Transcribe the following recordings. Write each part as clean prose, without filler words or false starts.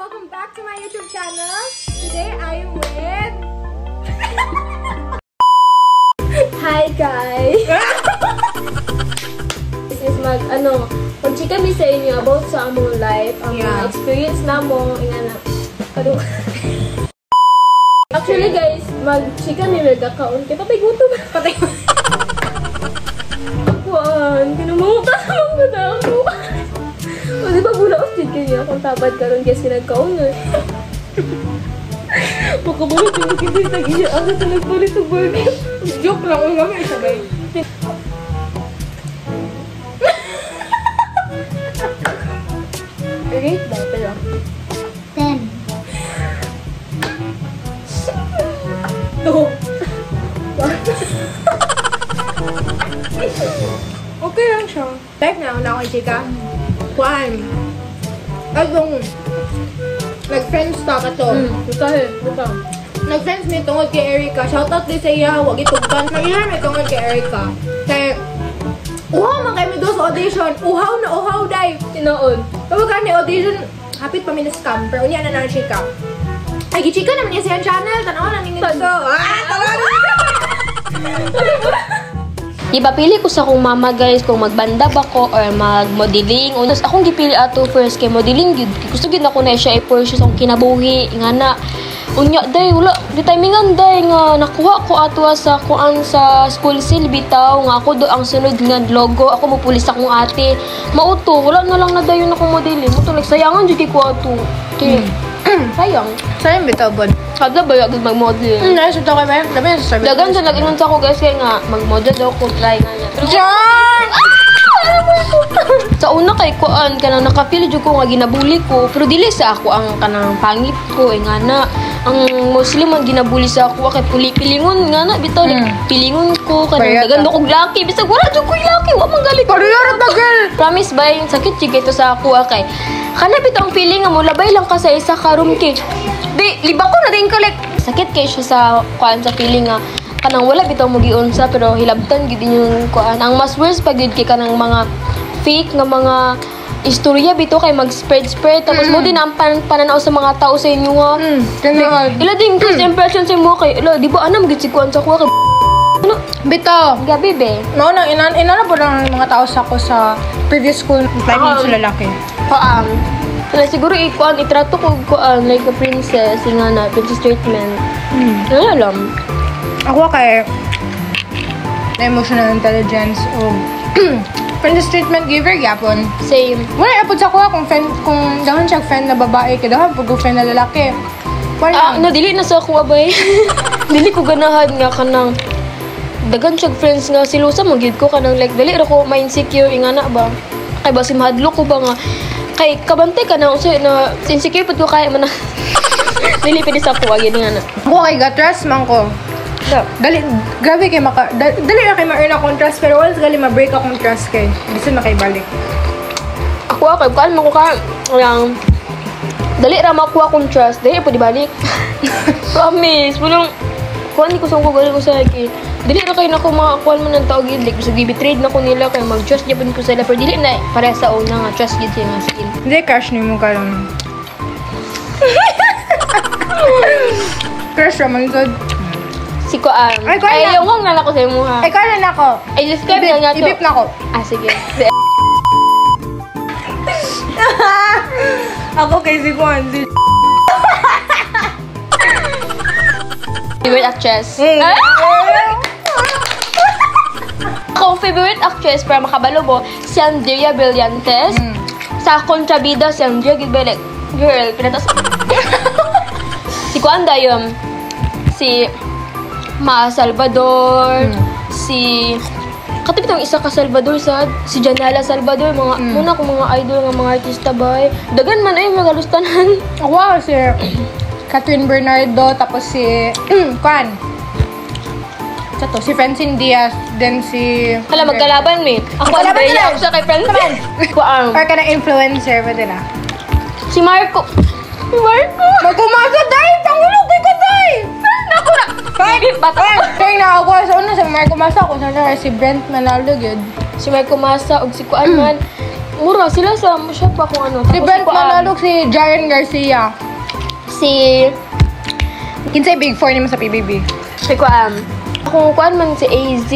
welcome back to my YouTube channel. Today I'm with... Hi guys! This is mag-chika mi sa inyo about sa among life, ang mga experience na mo, Actually guys, mag-chika mi magkakaon. Kaya patay gutom. Patay gutom. Akuan, kinumuta naman ko na ako. O diba bulaos din kanya kung tabad ka ron kasi nagkaon eh. Pagkabulat yung magkita tag-iya ako sa nagpalit sa burger. Joke lang, huwag kami sabay. Rate ba? Pero 10. 2. Okay lang siya. Like na ako chika. Kuan. Agong nag-friends ta ka to. Nag-friends mi tungod kay Erica. Shoutout din sa iya. Huwag itugkan. Nag-ilan mi tungod kay Erica. Kaya, uhaw man kayo do sa audition. Uhaw na uhaw, day. Tinoon. Kapag ka ni audition, hapit pa mi na scam. Pero unya na chika. Ay, gichika naman niya siya channel. Tanaw na ningin to. Iba pili ko sa akong mama guys kung magbanda ba ko or mag-modeling. Unos akong gipili ato first kay modeling gid. Gusto gid ako na siya i-pursue sa kinabuhi nga na. Unya day wala di timingan day nga nakuha ko ato sa kuan sa school seal bitaw nga ako do ang sunod nga logo. Ako mo pulis akong ate. Mauto wala na lang na dayon ako modeling. Muto like sayangan jud ko ato. Okay. Sayang. Sayang bitaw bod. Kada ba yung mag-model? Nice ito kay Ben. Labi sa service. Dagan sa nag-ingon sa ako guys kaya nga mag-model daw ko try nga niya. John! Sa una kay kuan kanang nakapili jud ko nga ginabuli ko pero dili sa ako ang kanang pangit ko nga na ang Muslim ang ginabuli sa ako kay pilingon nga na bitaw pilingon ko kanang dagan ko laki bisag wala jud ko laki wa man gali Pariyara bagel. promise ba yung sakit jud ito sa ako kay kana bitaw ang feeling nga mo labay lang ka sa isa ka room kay di liba ko na din kalik sakit kay siya sa kuan sa feeling nga kanang wala bitaw mo giunsa pero hilabtan gid yung kuan ang mas worst pa gid kay kanang mga fake nga mga istorya bito kay mag-spread tapos mo din ang pananaw sa mga tao sa inyo nga ila din first impression sa mo kay ila di ba anam gid si kuan sa kuha kay ano Bito. gabi be No, nang inana po ng mga tao sa ko sa previous school timing sa lalaki. Kaya siguro ikuan itrato ko kuan like a princess nga na princess treatment wala lang Ako kay na emotional intelligence o princess treatment giver gyapon. same Wala apod sa kuha kung dahan siya friend na babae kay dahan pag friend na lalaki. Wala. dili na sa ako abay dili ko ganahan nga kanang dagan siya friends nga silusa mo gid ko kanang like dali ra ko ma-insecure ingana ba kay basi mahadlo ko ba nga kay kabantay ka na usay na insecure pud ko kaya man na dili pwede sa ako gid nga na Ako kay gatras man ko. Dali, grabe kay dali na kay ma-earn akong trust pero once gali ma-break akong trust kay bisan makaibalik. ako kay kan mo ko ka yang dali ra makuha akong trust dili pud ibalik promise bulong kuan ko sa ko gali ko sa kay dili ra kay nako makakuan man ng tao gid like so gi-betrayed na ko nila kay mag-trust gyud ko sila pero dili na para sa una nga trust gid sila nga skill Hindi crush ni mo karon. Crush raman gud. si kuan Ay, kuan na. yung nga na ko sa imo ha Ay kala na ako. ay describe na nga to Ibip na ako. sige Ako kay si Juan. favorite actress Ako favorite actress para makabalo mo si Andrea Brillantes sa kontrabida si Andrea Gilbert girl pinatas si kuan dayon si Ma Salvador si katapit ang isa ka Salvador sa si Janela Salvador mga muna ko mga idol nga mga artista bay dagan man ay magalustanan Wow, si Catherine Bernardo tapos si Juan. Ito si Francine Diaz, then si kala magkalaban mi ako Magkalaban Andrea na. ako sa kay Francine kuan or ka na influencer ba nila? si Marco Magkumasa dahil! Pangulog kay ka dahil! Naku na! Bibip bata! Kaya na ako sa una sa Marco Masa ko sana si Brent Manalo yun. Si Marco Masa o si Kuan man mura sila sa siya pa kung ano. Si Brent Manalo, si Jaren Garcia. Si Kinsay Big 4 naman sa PBB. si Kuan. Kung Kuan man si AZ,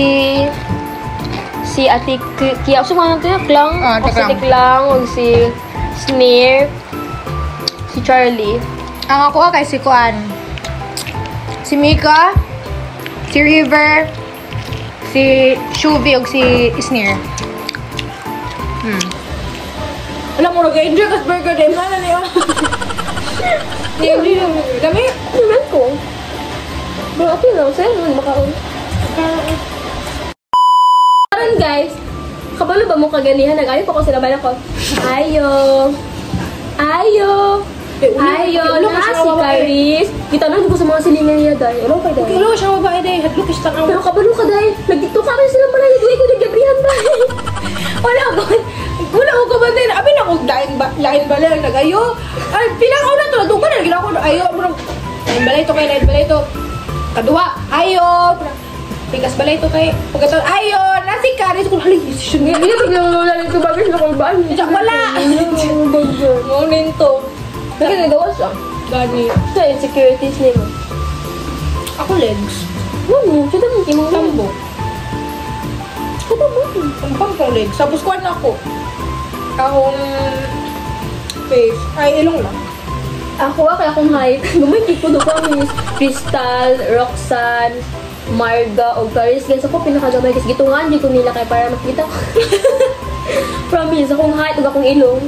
si Ate Kia, so mga natin lang. O si Tiklang. Tiklang, o si Sneer, si Charlie. Ang ako kay si Kuan. Si Mika, si River, si Shuvi, ug si Isnir. Alam mo, nag-enjoy kas burger day. Mana niyo? Hindi lang. Dami? Naman ko. Bro, okay lang. Sa'yo naman makaon. Karon guys, kabalo ba mo kaganihan? Nag-ayo pa ko sila ba ko? Ayo. Ayo. Ayo. Ano ka si Caris? Kita na ko sa mga silingan niya dahil. Ano kay dahil? Kilo siya babae day. Hadlok siya tanaw. Pero kabalo ka dahil. Nagdito ka rin sila pala. Nagduwi ko naggabrihan dahil. Wala ko. Wala ko ka ba din. Abi na ko lain balay nagayo. Ay, pinakaw na to. Dugan na gila ko. Ayo, bro. Lain balay to kay lain balay to. Kadua. Ayo. Pikas balay to kay. Pagkatapos ayo, nasi Caris ko hali. Hindi na biglang wala nito bagay na kulbaan. Wala. Ngunin to. Bakit nagawa siya? Gani. Sa insecurities niya mo. Ako legs. Ano? Kita mo kimong Tambo. Kita mo. Tampang ko legs. Tapos kuha na ako. Akong face. Ay, ilong lang. Ako kaya akong height. Gumay ko doon kami. Crystal, Roxanne, Marga, o Caris. Guys, ako pinakagamay. Kasi gitungan, di ko nila kaya para makita ko. Promise, akong height, ug akong ilong.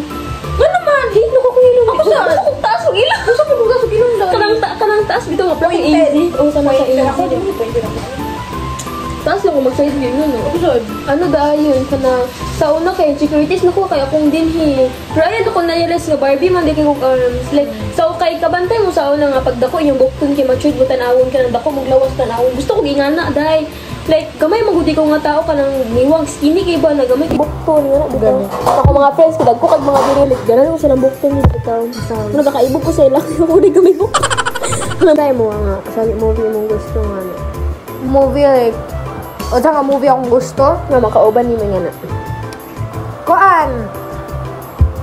Ano naman? Hate ko akong ilong. Ako sa akong taas og ilong. Gusto ko bugas og ilong daw. Kanang taas bitaw nga pero easy. O sa nasa easy. Ako, di mo pwede na. Taas lang ko mag-side view nun. Episode. Ano dahil kana sa una kay insecurities nakuha kay akong dinhi. Pero ayun ako na-realize nga Barbie man di kay kong arms. Like sa kay kabantay mo sa una nga pag dako inyong bukton kay matured mo tanawon ka nang dako maglawas tanawon. Gusto ko gingana dahil like gamay magudi ko nga tao ka nang niwang skinny kay ba na gamay bukton nga bitaw. Ako mga friends ko dagko kag mga diri like ganan ko silang bukton ni bitaw. Ano nakaibog ko sila ako di gamay bukton. Ano dai mo nga sa movie mong gusto nga ano. Movie like, o nga movie akong gusto. Nga makauban ni mga na. Kuan.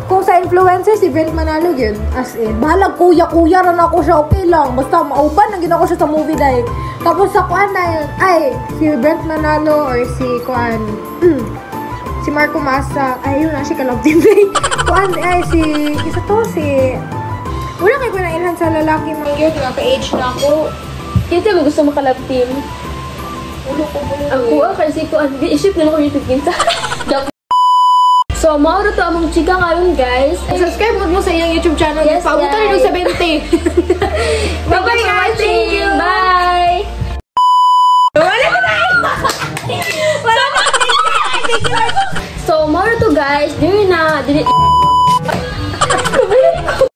Kung sa influencer, si Brent Manalo yun. As in, bahalag kuya-kuya rin ako siya, okay lang. Basta mauban, naging ako siya sa movie dahil. Tapos sa Kuan na yun, ay, si Brent Manalo or si Kuan, si Marco Massa, ay, yun na, si Kalab Team Day. Kuan, ay, si, isa to, si, wala kayo ko na ilhan sa lalaki mga yun, naka-age na ako. Kasi mo gusto makalab team. Ang kuha kasi ko i-ship na ako yung pinsa. So, mauro to among chika ngayon, guys. Subscribe mo sa iyong YouTube channel. Yes, Pabutan guys. rin sa 20. Bye-bye, guys. Thank you. Bye. Wala na! Wala na! So, mauro to, guys. Dili